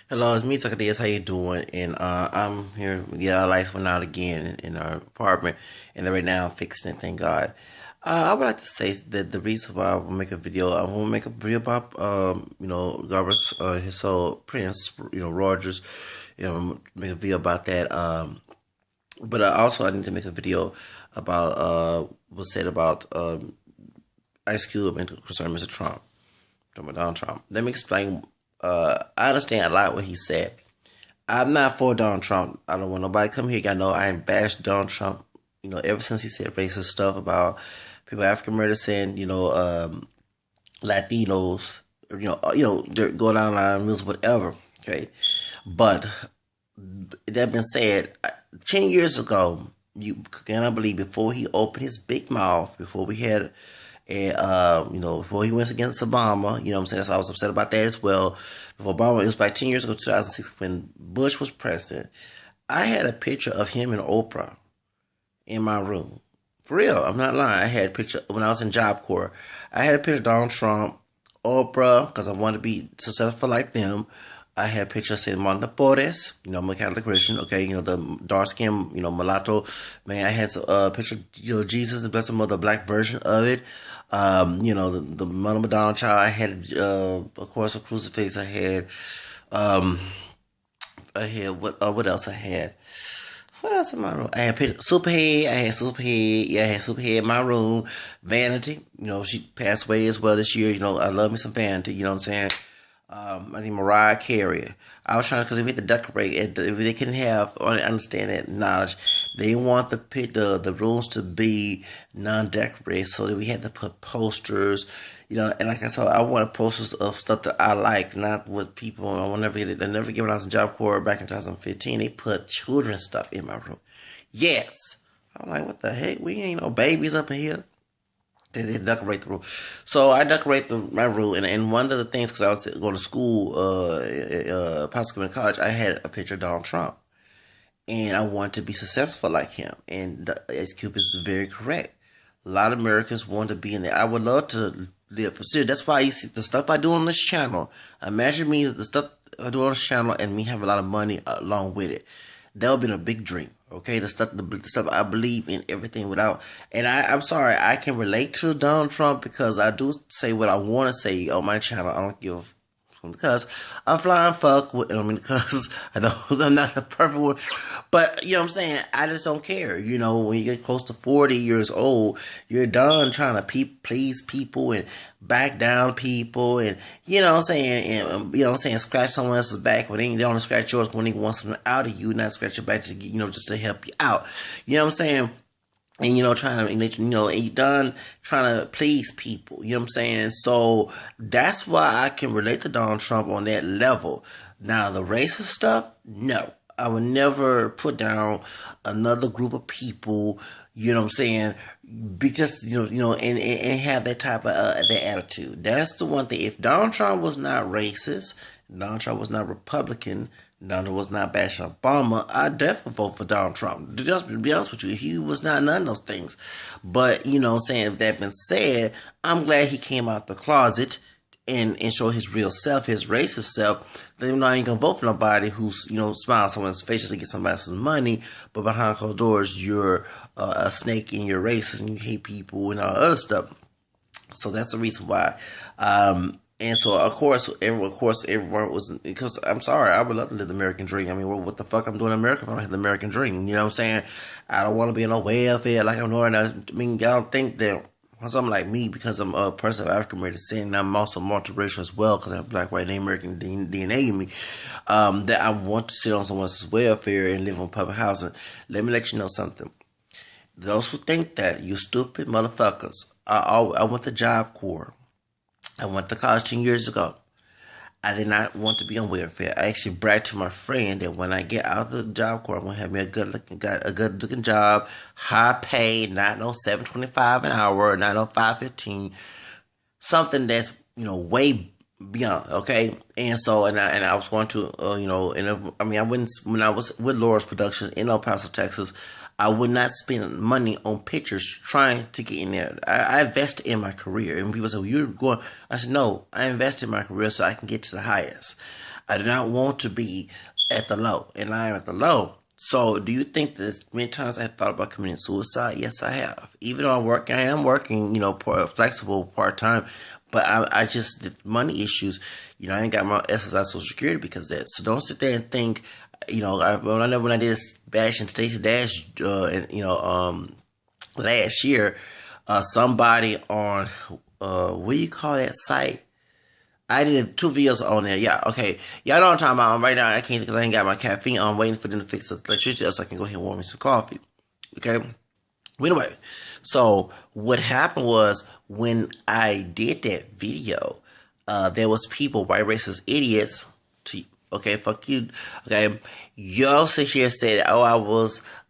Hello, it's me, Tucker Diaz. How you doing? And I'm here. Yeah, lights went out again in our apartment, and then right now I'm fixing it. Thank God. I would like to say that the reason why I will make a video, I want to make a video about, Garber's, his soul Prince, Rogers, make a video about that. But also I need to make a video about what's said about Ice Cube and concerning Mr. Trump, Donald Trump. Let me explain. I understand a lot what he said. I'm not for Donald Trump. I don't want nobody come here. Y'all know I ain't bashed Donald Trump. Ever since he said racist stuff about people African American, Latinos, they're going down the line, whatever. Okay, but that being said, 10 years ago, you cannot believe before he opened his big mouth, before we had and, before he went against Obama, you know what I'm saying? That's why I was upset about that as well. Before Obama, it was like 10 years ago, 2006, when Bush was president. I had a picture of him and Oprah in my room. For real, I'm not lying. I had a picture when I was in Job Corps. I had a picture of Donald Trump, Oprah, because I wanted to be successful like them. I had a picture of Saint Martin de Porres, I'm a Catholic Christian, okay, the dark skin, mulatto. Man, I had a picture of, Jesus, the Blessed Mother, the black version of it. The Mother Madonna child. I had, of course, a crucifix. I had what else I had? What else in my room? I had Superhead. I had Superhead. Yeah, I had Superhead in my room. Vanity. She passed away as well this year. I love me some Vanity. You know what I'm saying? I think Mariah Carey. I was trying because if we had to decorate, if they couldn't have or understand that knowledge, they want the rooms to be non-decorated, so that we had to put posters, and like I said, I wanted posters of stuff that I like, not what people. I will never get it. I never get when I was in Job Corps back in 2015. They put children's stuff in my room. Yes, I'm like, what the heck? We ain't no babies up in here. They decorate the room. So I decorate my room, and one of the things, because I was going to school, Pasco Community College, I had a picture of Donald Trump. And I wanted to be successful like him. And Ice Cube is very correct. A lot of Americans want to be in there. I would love to live for serious. That's why you see the stuff I do on this channel. Imagine me, the stuff I do on this channel, and me have a lot of money along with it. That would be a big dream. Okay, the stuff I believe in everything without, and I'm sorry, I can relate to Donald Trump because I do say what I want to say on my channel. I don't give because I'm flying fuck with, because I know I'm not the perfect one, but you know what I'm saying, I just don't care. When you get close to 40 years old, you're done trying to please people and back down people, and scratch someone else's back when they don't scratch yours, when they want something out of you, not scratch your back to just to help you out. You know what I'm saying? And trying to, and you done trying to please people. You know what I'm saying? So that's why I can relate to Donald Trump on that level. Now the racist stuff, no. I would never put down another group of people, you know what I'm saying, be just, and have that type of that attitude. That's the one thing. If Donald Trump was not racist, Donald Trump was not Republican, Donald was not bashing Obama, I'd definitely vote for Donald Trump. Just to be honest with you, he was not none of those things. But, saying that being said, I'm glad he came out the closet and show his real self, his racist self. Then I ain't gonna vote for nobody who's, smiling someone's face just to get somebody else's money, but behind closed doors, you're a snake and you're racist and you hate people and all other stuff. So that's the reason why. And so, of course, everyone was, because I'm sorry, I would love to live the American dream. I mean, what the fuck I'm doing in America if I don't have the American dream? You know what I'm saying? I don't want to be in no welfare like I'm doing. I mean, y'all think that something like me, because I'm a person of African American descent, and I'm also multiracial as well, because I have black, white, and American DNA in me, that I want to sit on someone's welfare and live on public housing. Let me let you know something. Those who think that, you stupid motherfuckers. I went to Job Corps. I went to college 10 years ago. I did not want to be on welfare. I actually bragged to my friend that when I get out of the Job Corps, I'm gonna have me a good looking job, high paid, not no $7.25 an hour, not no $5.15, something that's way beyond. Okay, and so and I was going to I wouldn't, when I was with Laura's Productions in El Paso, Texas. I would not spend money on pictures trying to get in there. I invested in my career. And people say, well, you're going. I said, no, I invested in my career so I can get to the highest. I do not want to be at the low, and I am at the low. So, do you think that many times I have thought about committing suicide? Yes, I have. Even though I am working, flexible part time, but I just the money issues. I ain't got my SSI Social Security because of that. So don't sit there and think, when I did Bash and Stacey Dash, last year, somebody on what do you call that site? I did 2 videos on there. Yeah, okay. Y'all know what I'm talking about. Right now, I can't because I ain't got my caffeine. I'm waiting for them to fix the electricity so I can go ahead and warm me some coffee. Okay? Well, anyway, so what happened was when I did that video, there was people, white racist idiots, okay, fuck you, okay, y'all sit here and said,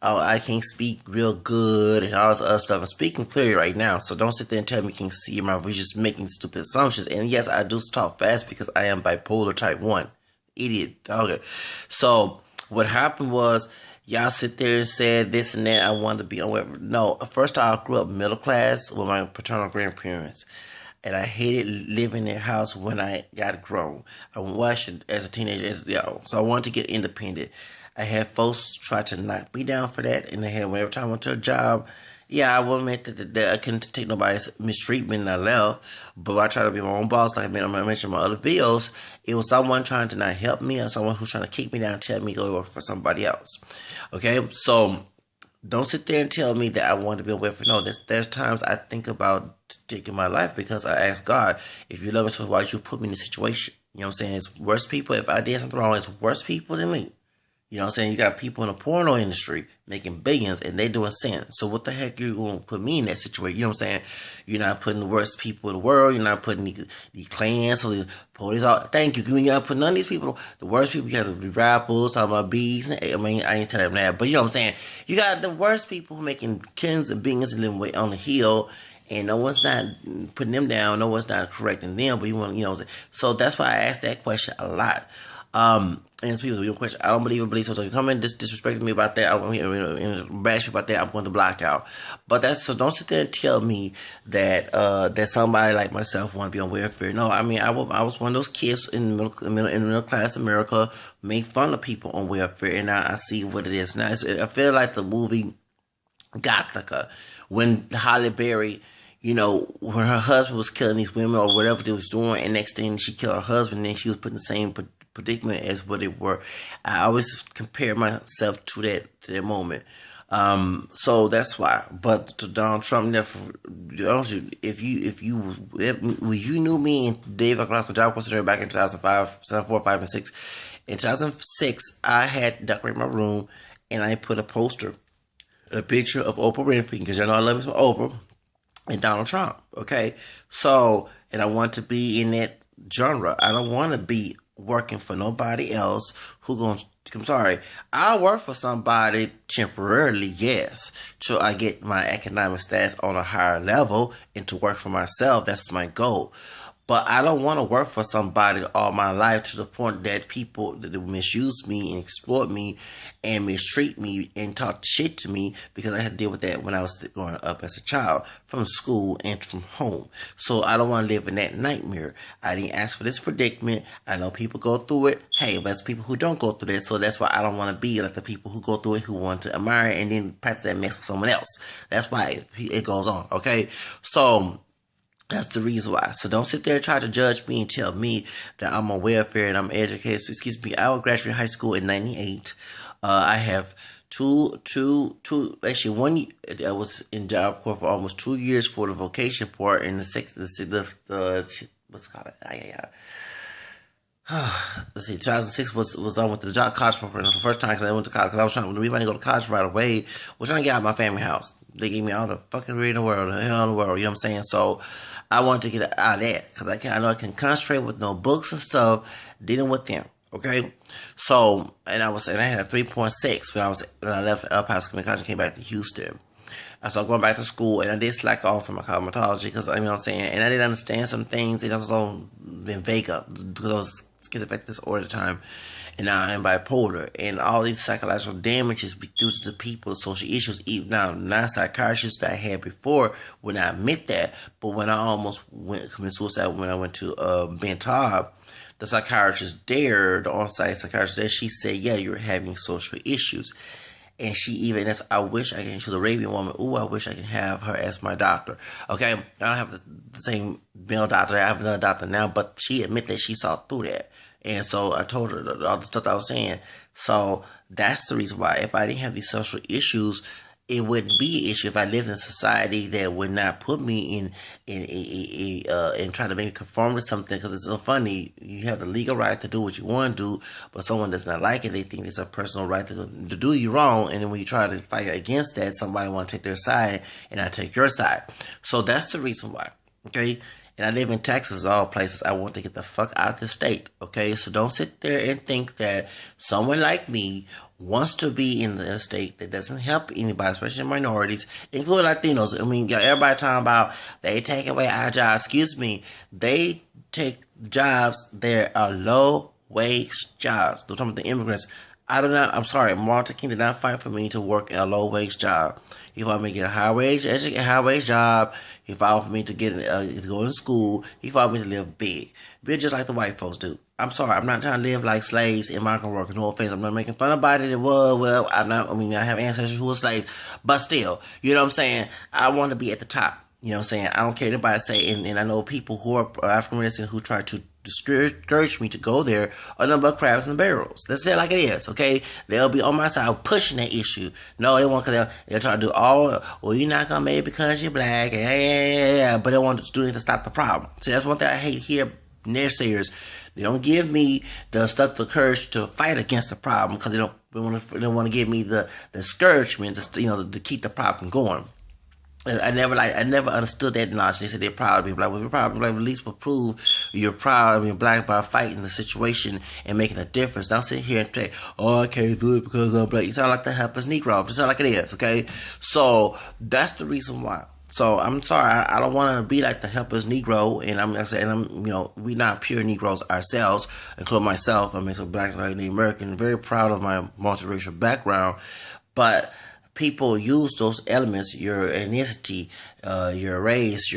I can't speak real good and all this other stuff. I'm speaking clearly right now, so don't sit there and tell me you can see your mouth. You're just making stupid assumptions. And yes, I do talk fast because I am bipolar type 1. Idiot. Okay. So what happened was, y'all sit there and said this and that, I wanted to be on whatever. No, first I grew up middle class with my paternal grandparents. And I hated living in their house when I got grown. I watched it as a teenager, so I wanted to get independent. I had folks try to knock me down for that, and every time I went to a job, I will admit that I couldn't take nobody's mistreatment and I left, but I tried to be my own boss, like I mentioned in my other videos. It was someone trying to not help me or someone who's trying to kick me down and tell me to go work for somebody else. Okay, so don't sit there and tell me that I want to be away from. No, there's times I think about taking my life because I ask God, if you love me so much, why would you put me in this situation? You know what I'm saying? It's worse people. If I did something wrong, it's worse people than me. You know what I'm saying? You got people in the porno industry making billions and they doing sin. So what the heck you going to put me in that situation? You know what I'm saying? You're not putting the worst people in the world. You're not putting the clans or the police out. Thank you. You're not putting none of these people. The worst people, you got the rappers, talking about bees. I mean, I ain't telling them that. But you know what I'm saying? You got the worst people making tens of billions and living way on the hill. And no one's not putting them down. No one's not correcting them. But you want, so that's why I ask that question a lot. And people say, your question, I don't believe so. So you come in disrespecting me about that, and bash me about that, I'm going to block out. But so don't sit there and tell me that that somebody like myself want to be on welfare. No, I mean I was one of those kids in the middle class America, make fun of people on welfare, and now I see what it is. Now I feel like the movie Gothica, when Halle Berry, when her husband was killing these women or whatever they was doing, and next thing she killed her husband, and then she was put in the same predicament as what they were. I always compare myself to that moment. So that's why. But to Donald Trump, if you knew me and Dave Acalasko Job Concentrator back in 2005, 2004, 5, and 6. In 2006, I had decorated my room and I put a picture of Oprah Winfrey, because y'all know I love me some Oprah, and Donald Trump. Okay, so and I want to be in that genre. I don't want to be working for nobody else I'll work for somebody temporarily, yes, till I get my economic status on a higher level, and to work for myself, that's my goal. But I don't want to work for somebody all my life to the point that people that misuse me and exploit me and mistreat me and talk shit to me, because I had to deal with that when I was growing up as a child, from school and from home. So I don't want to live in that nightmare. I didn't ask for this predicament. I know people go through it. Hey, but it's people who don't go through that. So that's why I don't want to be like the people who go through it, who want to admire and then practice that mess with someone else. That's why it goes on. Okay, so that's the reason why. So don't sit there and try to judge me and tell me that I'm on welfare and I'm educated. So, excuse me, I graduated high school in 98. I have actually one, I was in Job Corps for almost 2 years for the vocation part, and what's it called? Let's see, 2006 was on with the college program. It was the first time I went to college, because I was trying to go to college right away. I was trying to get out of my family house. They gave me all the fucking read in the world, the hell in the world, you know what I'm saying? So I wanted to get out of that, because I know I can concentrate with no books and stuff, dealing with them. Okay, so I had a 3.6 when I left El Paso Community College and came back to Houston. I started going back to school, and I did slack off from my cosmetology, because you know what I'm saying, and I didn't understand some things. It was all been vega, because I was schizophrenic disorder at the time, and now I'm bipolar, and all these psychological damages due to the people, social issues. Even now, not psychiatrists that I had before would not admit that, but when I almost committed suicide when I went to Ben Taub, the psychiatrist there, the on-site psychiatrist there, she said, yeah, you're having social issues. And she even, I wish I can, she's an Arabian woman. Ooh, I wish I can have her as my doctor. Okay, I don't have the same male doctor. I have another doctor now, but she admitted that she saw through that. And so I told her all the stuff I was saying. So that's the reason why, if I didn't have these social issues, it wouldn't be an issue. If I lived in a society that would not put me in trying to make me conform to something, because it's so funny. You have the legal right to do what you want to do, but someone does not like it. They think it's a personal right to do you wrong, and then when you try to fight against that, somebody want to take their side and I take your side. So that's the reason why. Okay. And I live in Texas, all places. I want to get the fuck out of the state, okay? So don't sit there and think that someone like me wants to be in the state that doesn't help anybody, especially minorities, including Latinos. I mean, everybody talking about they take away our jobs. Excuse me. They take jobs that are low-wage jobs. They're talking about the immigrants. I'm sorry, Martin Luther King did not fight for me to work in a low-wage job. He fought for me to get a high-wage job. He fought for me to get to go to school. He fought for me to live big. Be just like the white folks do. I'm sorry, I'm not trying to live like slaves and migrant workers. No offense, I'm not making fun of anybody that was. Well, I have ancestors who were slaves. But still, you know what I'm saying? I want to be at the top. You know what I'm saying? I don't care what anybody say. And I know people who are African-American who try to discourage me to go there are nothing but crabs in the barrels. Let's say it like it is, okay? They'll be on my side pushing that issue. No, they want, because they'll try to do all, well, you're not going to make it because you're black, and yeah, but they want to do it to stop the problem. See, that's one thing I hate here, naysayers. They don't give me the courage to fight against the problem, because they don't want to give me the discouragement to keep the problem going. I never understood that knowledge. They said they're proud of me. Like, well, you're proud. Like, at least we'll prove you're proud of being black by fighting the situation and making a difference. Don't sit here and say, oh, I can't do it because I'm black. You sound like the helpless Negro. You sound like it is, okay? So that's the reason why. So I'm sorry, I don't want to be like the helpless Negro, and we're not pure Negroes ourselves, including myself. I'm a black and Native American, very proud of my multiracial background, but people use those elements, your ethnicity, your race,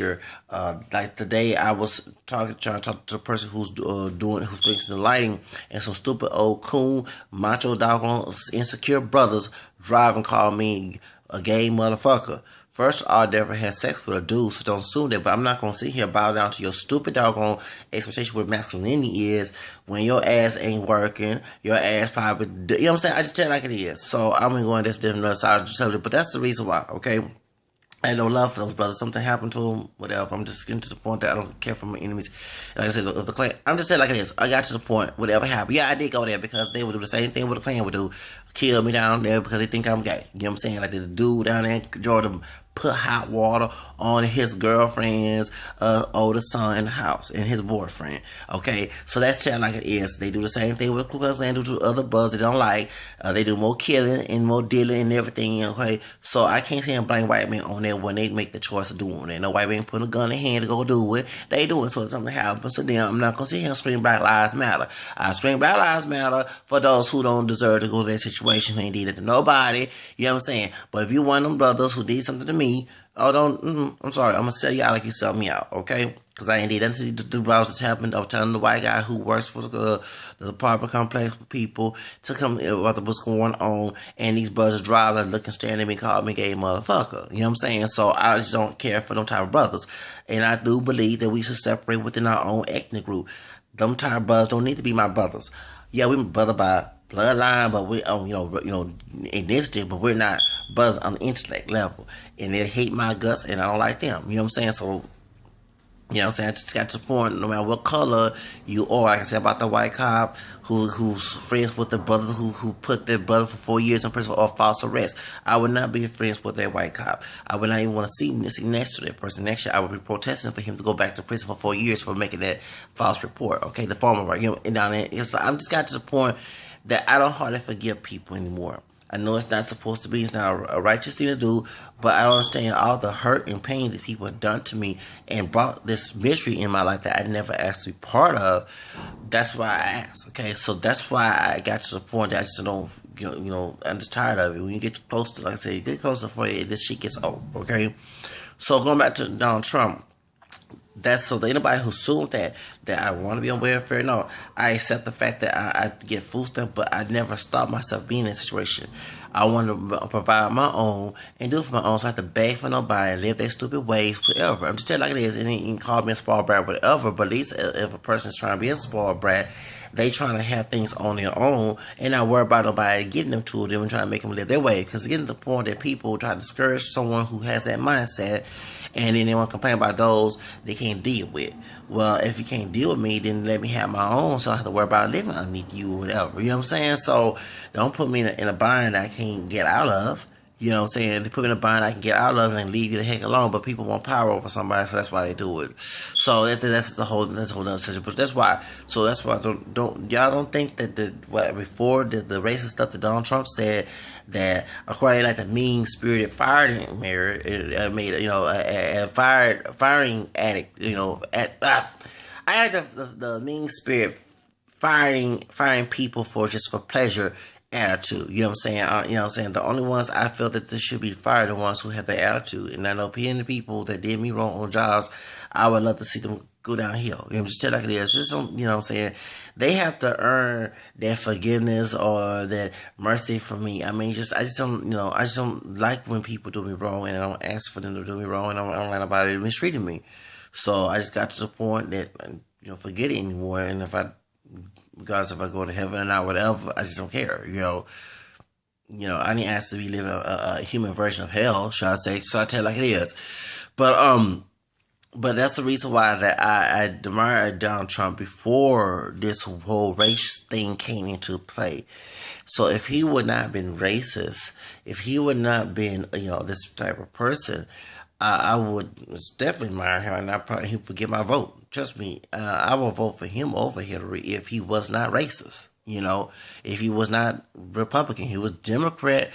like today I was trying to talk to the person who's fixing the lighting, and some stupid old coon, macho doggone insecure brothers drive and call me a gay motherfucker. First of all, I never had sex with a dude, so don't assume that. But I'm not going to sit here and bow down to your stupid doggone expectation what masculinity is when your ass ain't working. Your ass probably, you know what I'm saying? I just tell it like it is. So I'm going to go on this different subject, but that's the reason why, okay? I had no love for those brothers. Something happened to them, whatever. I'm just getting to the point that I don't care for my enemies. Like I said, if the Klan, I'm just saying like it is. I got to the point, whatever happened. Yeah, I did go there because they would do the same thing what the Klan would do. Kill me down there because they think I'm gay. You know what I'm saying? Like the dude down there in Georgia put hot water on his girlfriend's older son in the house and his boyfriend. Okay, so that's just like it is. They do the same thing with Ku Klux Klan, do to other brothers they don't like. They do more killing and more dealing and everything. Okay, so I can't say and blame white men on that when they make the choice of doing it. No white man putting a gun in hand to go do it. They do it, so if something happens to them, I'm not gonna sit here and scream Black Lives Matter. I scream Black Lives Matter for those who don't deserve to go to that situation, who ain't did it to nobody. You know what I'm saying? But if you one of them brothers who did something to me, I'm sorry, I'm gonna sell you out like you sell me out, okay? Because I ain't did anything to do what was happened. I was telling the white guy who works for the apartment complex for people to come about what's going on, and these brothers drive like looking, staring at me, call me gay motherfucker. You know what I'm saying? So I just don't care for them type of brothers. And I do believe that we should separate within our own ethnic group. Them type of brothers don't need to be my brothers. Yeah, we brother by bloodline, but we ethnicity, but we're not brothers on the intellect level. And they hate my guts, and I don't like them. You know what I'm saying? So, you know what I'm saying? I just got to the point, no matter what color you are, like I said about the white cop who's friends with the brother who put their brother for 4 years in prison for false arrest. I would not be friends with that white cop. I would not even want to see next to that person. Next year, I would be protesting for him to go back to prison for 4 years for making that false report. Okay, the former, right? And down there, I'm just got to the point that I don't hardly forgive people anymore. I know it's not supposed to be, it's not a righteous thing to do, but I don't understand all the hurt and pain that people have done to me and brought this misery in my life that I never asked to be part of. That's why I asked, okay? So that's why I got to the point that I just don't, I'm just tired of it. When you get close to, like I said, you get closer for it, this shit gets old, okay? So going back to Donald Trump, That's so anybody who assumed that I want to be on welfare, no, I accept the fact that I get food stuff, but I never stop myself being in a situation. I want to provide my own and do it for my own, so I have to beg for nobody, live their stupid ways, whatever. I'm just telling you like it is, and you can call me a spoiled brat, whatever. But at least if a person's trying to be a spoiled brat, they trying to have things on their own and not worry about nobody giving them to them and trying to make them live their way. Because it's getting to the point that people try to discourage someone who has that mindset, and then they want to complain about those they can't deal with. Well, if you can't deal with me, then let me have my own, so I don't have to worry about living underneath you or whatever. You know what I'm saying? So don't put me in a bind I can't get out of. You know what I'm saying? They put me in a bind I can get out of and leave you the heck alone. But people want power over somebody, so that's why they do it. So that's the whole other situation. But that's why. So that's why don't y'all don't think that before the racist stuff that Donald Trump said, that according like the mean spirited firing mayor made a firing addict, I like the mean spirit firing people for pleasure attitude. You know what I'm saying? The only ones I feel that this should be fired are the ones who have the attitude. And I know plenty of people that did me wrong on jobs, I would love to see them go downhill. You know, just tell like it is. Just don't, you know what I'm saying? They have to earn their forgiveness or that mercy from me. I mean, I just don't like when people do me wrong, and I don't ask for them to do me wrong, and I don't like nobody mistreating me. So I just got to the point that, forget it anymore. And regardless if I go to heaven or not, whatever, I just don't care. I didn't ask to be living a human version of hell, shall I say? So I tell it like it is. But that's the reason why that I admired Donald Trump before this whole race thing came into play. So if he would not have been racist, if he would not have been, this type of person, I would definitely admire him, and he would get my vote. Trust me, I will vote for him over Hillary if he was not racist. If he was not Republican, he was Democrat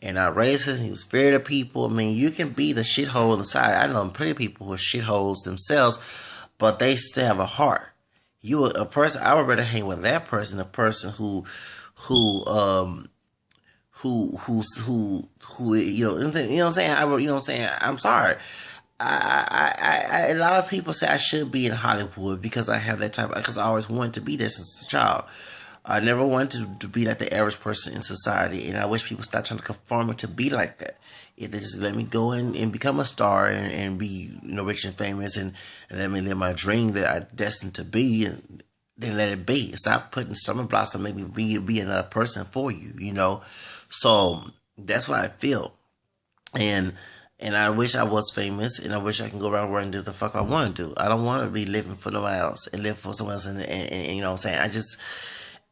and not racist. He was fair to people. I mean, you can be the shithole inside. I know plenty of people who are shitholes themselves, but they still have a heart. You a person. I would rather hang with that person, a person who you know what I'm saying. I'm sorry. A lot of people say I should be in Hollywood because I have that because I always wanted to be there since a child. I never wanted to be like the average person in society, and I wish people stop trying to conform to be like that. If they just let me go and become a star and be rich and famous and let me live my dream that I'm destined to be, and then let it be. Stop putting stumbling blocks to make me be another person for you. So that's what I feel, and I wish I was famous, and I wish I can go around the world and do the fuck I want to do. I don't want to be living for nobody else and live for someone else, and you know what I'm saying? I just,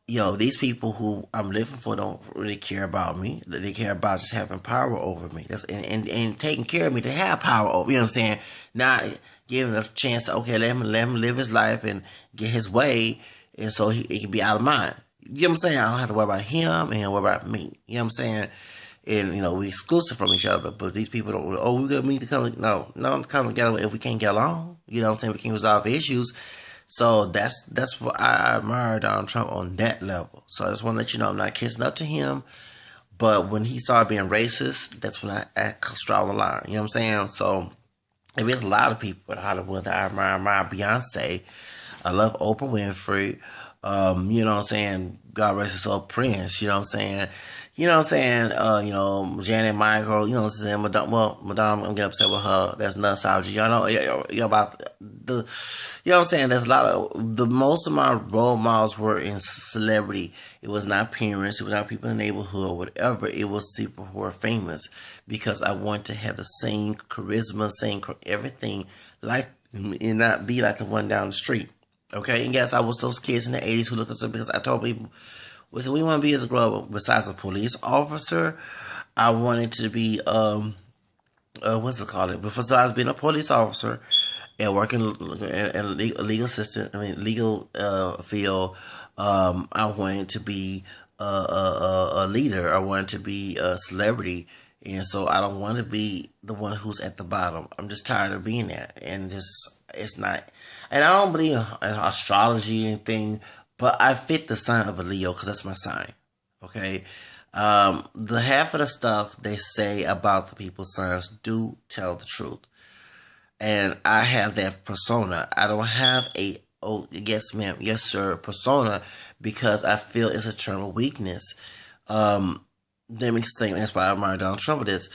these people who I'm living for don't really care about me. They care about just having power over me. That's and taking care of me to have power over. You know what I'm saying? Not giving a chance. Okay, let him live his life and get his way, and so he can be out of mind. You know what I'm saying? I don't have to worry about him and worry about me. You know what I'm saying? And we exclusive from each other, but these people don't. Oh, we got me to come. No, come together if we can't get along. You know what I'm saying? We can't resolve issues. So that's what I admire Donald Trump on that level. So I just want to let you know I'm not kissing up to him, but when he started being racist, that's when I straw the line. You know what I'm saying? So there's a lot of people in Hollywood that I admire Beyonce. I love Oprah Winfrey. You know what I'm saying? God rest his soul, Prince. You know what I'm saying? Janet Michael, you know what I'm saying? Madame, I'm getting upset with her. That's nostalgia. Y'all know about the, you know what I'm saying? There's a lot of, most of my role models were in celebrity. It was not parents. It was not people in the neighborhood or whatever. It was people who are famous because I want to have the same charisma, same everything like, and not be like the one down the street. Okay? And yes, I was those kids in the 80s who looked at us because I told people, what we want to be as a grown up. Besides a police officer, I wanted to be what's it called? Besides being a police officer and working in legal assistant, legal field, I wanted to be a leader. I wanted to be a celebrity, and so I don't want to be the one who's at the bottom. I'm just tired of being that, and it's not. And I don't believe in astrology or anything. But I fit the sign of a Leo because that's my sign. Okay? The half of the stuff they say about the people's signs do tell the truth. and I have that persona. I don't have a oh yes ma'am, yes sir persona because I feel it's a term of weakness. Let me explain. That's why I'm Donald Trump with this.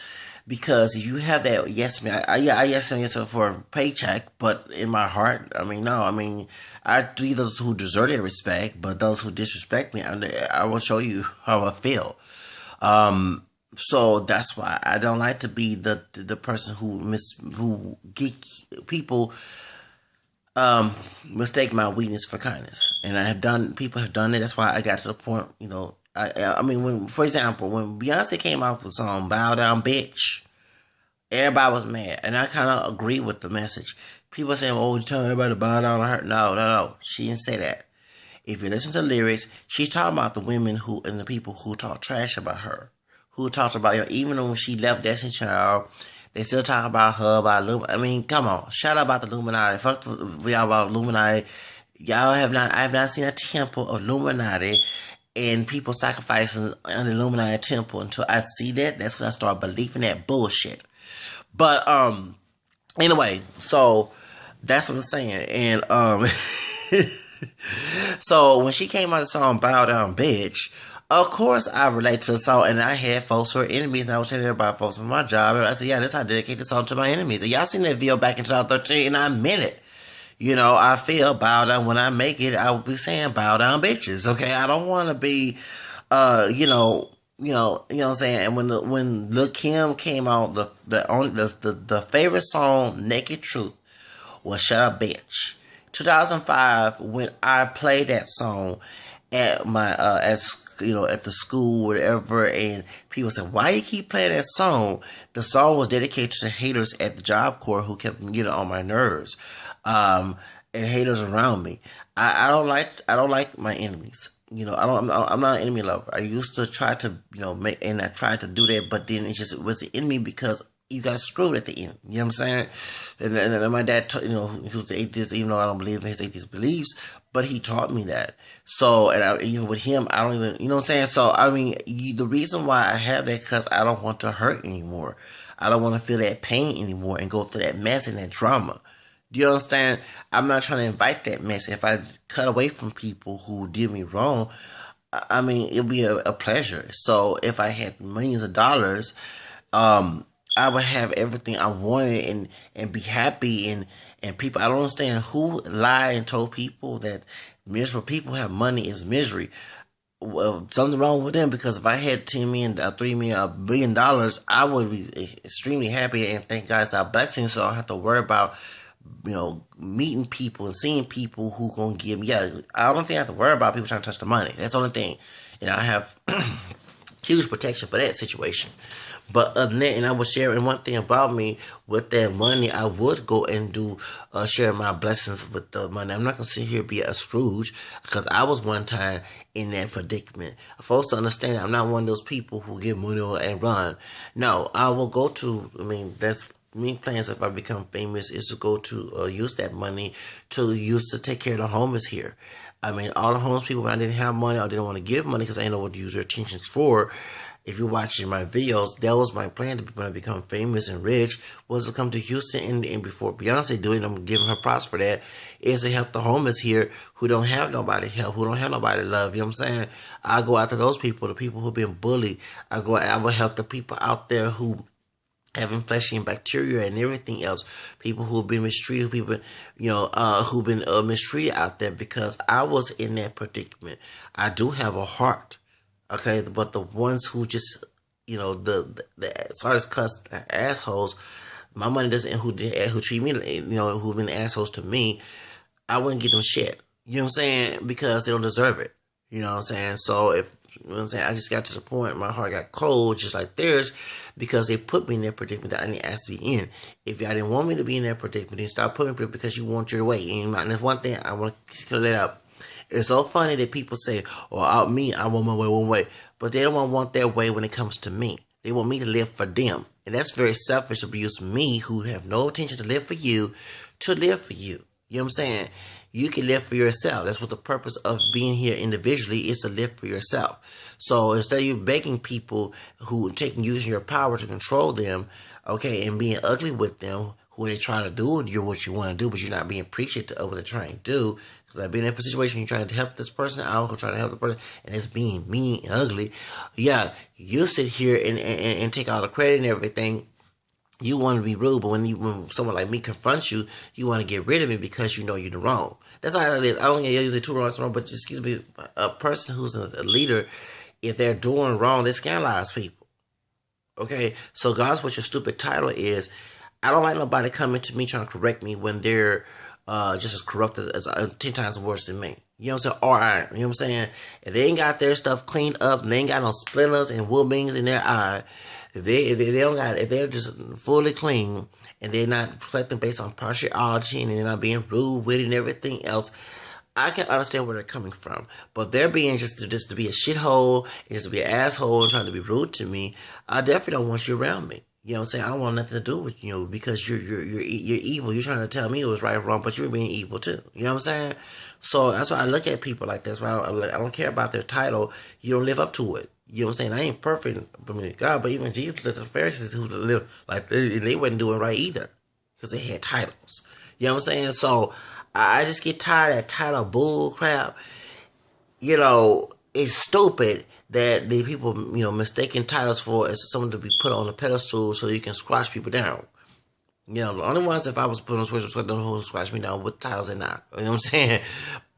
Because if you have that yes man, I yes and yes for a paycheck, but in my heart, I mean no, I mean I do those who deserve their respect, but those who disrespect me, I will show you how I feel. So that's why I don't like to be the person who geek people mistake my weakness for kindness, and I have done. People have done it. That's why I got to the point. You know, I mean, when for example, when Beyonce came out with the song "Bow Down, Bitch," everybody was mad, and I kind of agree with the message. People saying, "Oh, you telling everybody to bow down to her?" No, no, no. She didn't say that. If you listen to the lyrics, she's talking about the women who and the people who talk trash about her, who talked about, you know, even when she left Destiny Child, they still talk about her, I mean, come on, shout out about the Illuminati. Fuck y'all about Illuminati. Y'all have not. I have not seen a temple of Illuminati and people sacrificing in the Illuminati temple until I see that. That's when I start believing that bullshit. But anyway, so that's what I'm saying, and so when she came out of the song "Bow Down, Bitch," of course I relate to the song, and I had folks who are enemies, and I was telling everybody folks from my job, and I said, yeah, this how I dedicate this song to my enemies. And y'all seen that video back in 2013, and I meant it. You know, I feel bow down when I make it. I will be saying bow down, bitches. Okay, I don't want to be, you know what I'm saying. And when Lil Kim came out, the favorite song, "Naked Truth," was "Shut Up, Bitch." 2005, when I played that song at my at the school, whatever, and people said, "Why you keep playing that song?" The song was dedicated to haters at the Job Corps who kept getting on my nerves, and haters around me. I don't like my enemies. You know, I'm not an enemy lover. I used to try to, make, and I tried to do that, but then it was the enemy because you got screwed at the end. You know what I'm saying? And my dad, he was the atheist, even though I don't believe in his atheist beliefs, but he taught me that. So, and even with him, I don't even, you know what I'm saying? So, I mean, the reason why I have that, because I don't want to hurt anymore. I don't want to feel that pain anymore and go through that mess and that drama. Do you understand? I'm not trying to invite that mess. If I cut away from people who did me wrong, I mean, it'd be a pleasure. So if I had millions of dollars, I would have everything I wanted and be happy and people. I don't understand who lied and told people that miserable people have money is misery. Well, something wrong with them, because if I had $10 million, $3 million, $1 billion, I would be extremely happy and thank God it's our blessing. So I don't have to worry about meeting people and seeing people who gonna give me. Yeah, I don't think I have to worry about people trying to touch the money. That's the only thing. I have huge protection for that situation. But other than that, and I was sharing one thing about me with that money, I would go and do share my blessings with the money. I'm not gonna sit here and be a Scrooge, because I was one time in that predicament. Folks understand that I'm not one of those people who get money and run. No, I will go to. I mean, that's me plans. If I become famous, is to go to use that money to use to take care of the homeless here. I mean, all the homeless people, when I didn't have money or didn't want to give money because I didn't know what to use their attentions for. If you're watching my videos, that was my plan when I become famous and rich, was to come to Houston and before Beyonce do it, I'm giving her props for that, is to help the homeless here who don't have nobody to help, who don't have nobody to love. You know what I'm saying? I go after those people, the people who've been bullied. I will help the people out there who have infection, bacteria, and everything else. People who've been mistreated, people, who've been mistreated out there, because I was in that predicament. I do have a heart, okay, but the ones who just, the sorry as cuss assholes, my money doesn't, who treat me, who've been assholes to me, I wouldn't give them shit. You know what I'm saying? Because they don't deserve it. You know what I'm saying? So if, I just got to the point, my heart got cold, just like theirs, because they put me in that predicament that I didn't ask to be in. If y'all didn't want me to be in that predicament, then stop putting me in because you want your way. And that's one thing I want to clear that up. It's so funny that people say, "Oh, I want my way one way," but they don't want their way when it comes to me. They want me to live for them, and that's very selfish to use me, who have no intention to live for you, to live for you. You know what I'm saying? you can live for yourself. That's what the purpose of being here individually is, to live for yourself. So instead of you begging people who using your power to control them, okay, and being ugly with them, who they trying to do what you want to do, but you're not being appreciative of what they're trying to do. Because I've been in a situation, you're trying to help this person out, or trying to help the person, and it's being mean and ugly. Yeah, you sit here and take all the credit and everything. You want to be rude, but when someone like me confronts you, you want to get rid of me because you know you're the wrong. That's how it is. I don't get usually two wrongs wrong, but excuse me, a person who's a leader, if they're doing wrong, they scandalize people. Okay, so guys, what your stupid title is. I don't like nobody coming to me trying to correct me when they're just as corrupt as 10 times worse than me. You know what I'm saying? Or I, you know what I'm saying? If they ain't got their stuff cleaned up, and they ain't got no splinters and whoopings in their eye, if they're just fully clean, and they're not collecting based on partiality, and they're not being rude with it and everything else, I can understand where they're coming from. But they're being just to be a shithole, and just to be an asshole and trying to be rude to me, I definitely don't want you around me. You know what I'm saying? I don't want nothing to do with you because you're evil. You're trying to tell me it was right or wrong, but you're being evil too. You know what I'm saying? So that's why I look at people like this. I don't care about their title. You don't live up to it. You know what I'm saying? I ain't perfect, God, but even Jesus, the Pharisees who live like they wasn't doing right either because they had titles. You know what I'm saying? So I just get tired of that title bull crap. You know, it's stupid that the people, mistaking titles for as someone to be put on a pedestal so you can squash people down. You know, the only ones, if I was put on Switch, don't squash me down with titles and not. You know what I'm saying?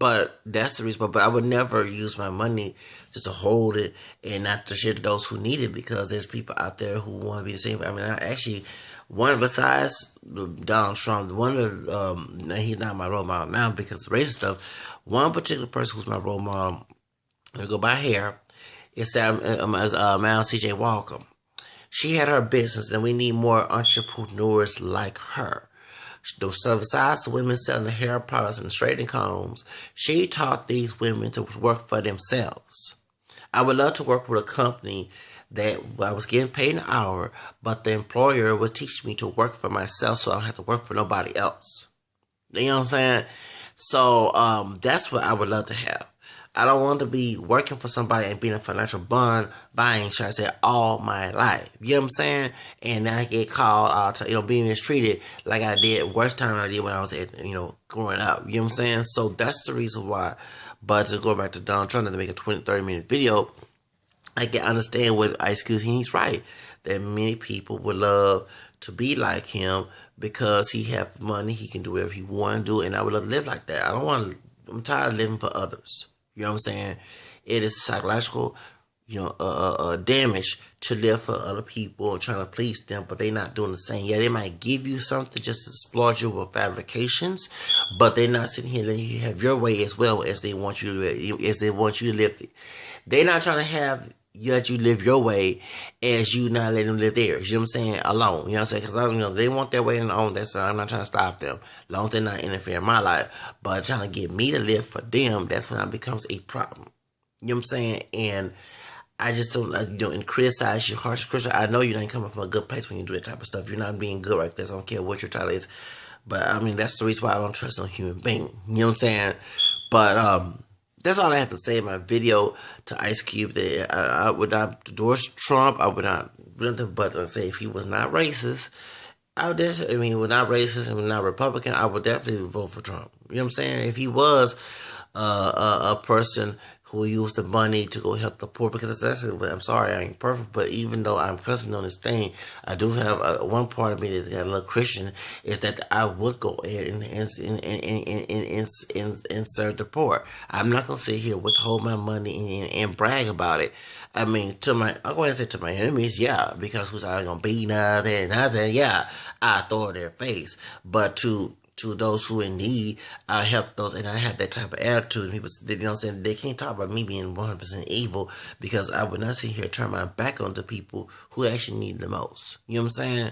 But that's the reason. But I would never use my money just to hold it and not to share to those who need it, because there's people out there who want to be the same. I mean, one besides Donald Trump, he's not my role model now because of racist stuff. One particular person who's my role model, I'm going to go by hair, is Mal C.J. Walker. She had her business, and we need more entrepreneurs like her. So besides the women selling the hair products and straightening combs, she taught these women to work for themselves. I would love to work with a company that I was getting paid an hour, but the employer would teach me to work for myself so I don't have to work for nobody else. You know what I'm saying? So that's what I would love to have. I don't want to be working for somebody and being a financial buying, should I say, all my life. You know what I'm saying? And I get called out to, being mistreated like I did, worst time I did when I was growing up. You know what I'm saying? So that's the reason why. But to go back to Donald Trump, to make a 30-minute video, I can understand what Ice Cube, he's right. That many people would love to be like him because he have money, he can do whatever he want to do, and I would love to live like that. I'm tired of living for others. You know what I'm saying? It is psychological, damage to live for other people and trying to please them, but they're not doing the same. Yeah, they might give you something just to exploit you with fabrications, but they're not sitting here letting you have your way as well as they want you to live it. They're not trying to have let you live your way as you not letting them live theirs. You know what I'm saying? Alone. You know what I'm saying? Because they want their way and own. I'm not trying to stop them. As long as they're not interfering in my life. But trying to get me to live for them, that's when it becomes a problem. You know what I'm saying? And I just don't, and criticize your harsh criticism. I know you ain't coming from a good place when you do that type of stuff. You're not being good like this. I don't care what your title is. But, that's the reason why I don't trust no human being. You know what I'm saying? But, that's all I have to say in my video to Ice Cube. That I would not endorse Trump. I would not, but say if he was not racist, not racist and not Republican, I would definitely vote for Trump. You know what I'm saying? If he was a person who used the money to go help the poor, because I'm sorry, I ain't perfect, but even though I'm cussing on this thing, I do have one part of me that's a little Christian, is that I would go ahead and serve the poor. I'm not gonna sit here withhold my money and brag about it. I mean, I'll go ahead and say to my enemies, yeah, because who's I gonna be nothing, yeah, I throw it in their face, but to those who in need, I help those, and I have that type of attitude. People, they can't talk about me being 100% evil, because I would not sit here and turn my back on the people who actually need the most. You know what I'm saying?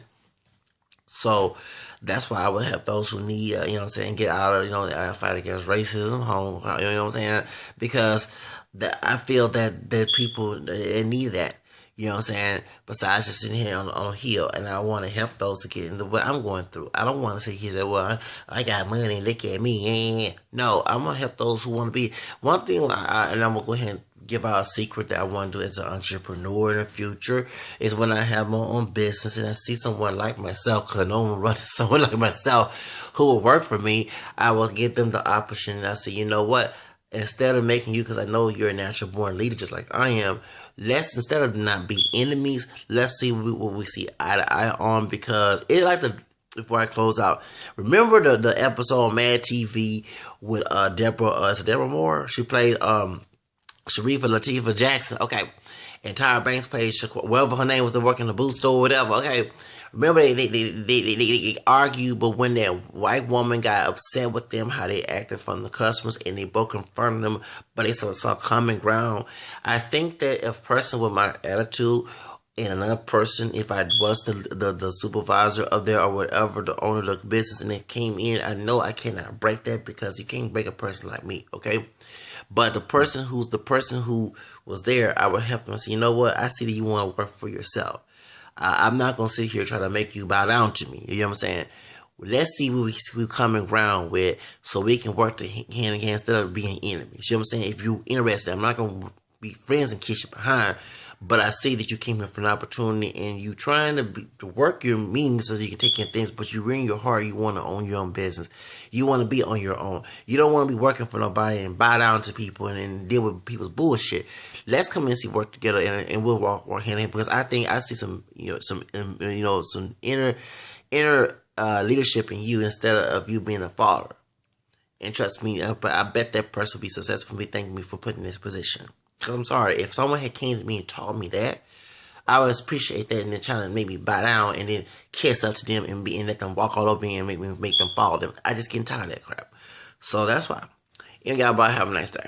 So that's why I would help those who need, get out of, I fight against racism, you know what I'm saying? Because that I feel that people need that. You know what I'm saying? Besides just sitting here on a hill, and I want to help those to get into what I'm going through. I don't want to sit here and say, well, I got money, look at me. No, I'm going to help those who want to be. One thing, and I'm going to go ahead and give out a secret that I want to do as an entrepreneur in the future, is when I have my own business and I see someone like myself, because I know I'm running someone like myself who will work for me, I will give them the opportunity. I say, you know what? Instead of making you, because I know you're a natural born leader just like I am, let's, instead of not be enemies, let's see what we see eye to eye on. Because it, like, before I close out, remember the episode on Mad TV with Deborah Moore? She played Sharifa Latifah Jackson. Okay. And Tyra Banks played whatever her name was, to work in the boot store or whatever. Okay. Remember, they argued, but when that white woman got upset with them, how they acted in front of the customers, and they both confronted them, but they saw common ground. I think that if a person with my attitude and another person, if I was the supervisor of there or whatever, the owner of the business, and they came in, I know I cannot break that, because you can't break a person like me, okay? But the person who was there, I would help them and say, you know what? I see that you want to work for yourself. I'm not going to sit here trying to make you bow down to me. You know what I'm saying? Let's see what we common ground with, so we can work hand in hand instead of being enemies. You know what I'm saying? If you're interested, I'm not going to be friends and kiss you behind. But I see that you came here for an opportunity, and you trying to work your means so that you can take in things, but you in your heart, you want to own your own business. You want to be on your own. You don't want to be working for nobody and bow down to people and deal with people's bullshit. Let's come in and see, work together, and we'll walk hand in hand, because I think I see some inner leadership in you, instead of you being a follower. And trust me, I bet that person will be successful for me, thanking me for putting in this position. Because I'm sorry, if someone had came to me and taught me that, I would appreciate that, and then trying to maybe bow down and then kiss up to them and let them walk all over me and make them follow them. I just get tired of that crap. So that's why. And y'all, bye. Have a nice day.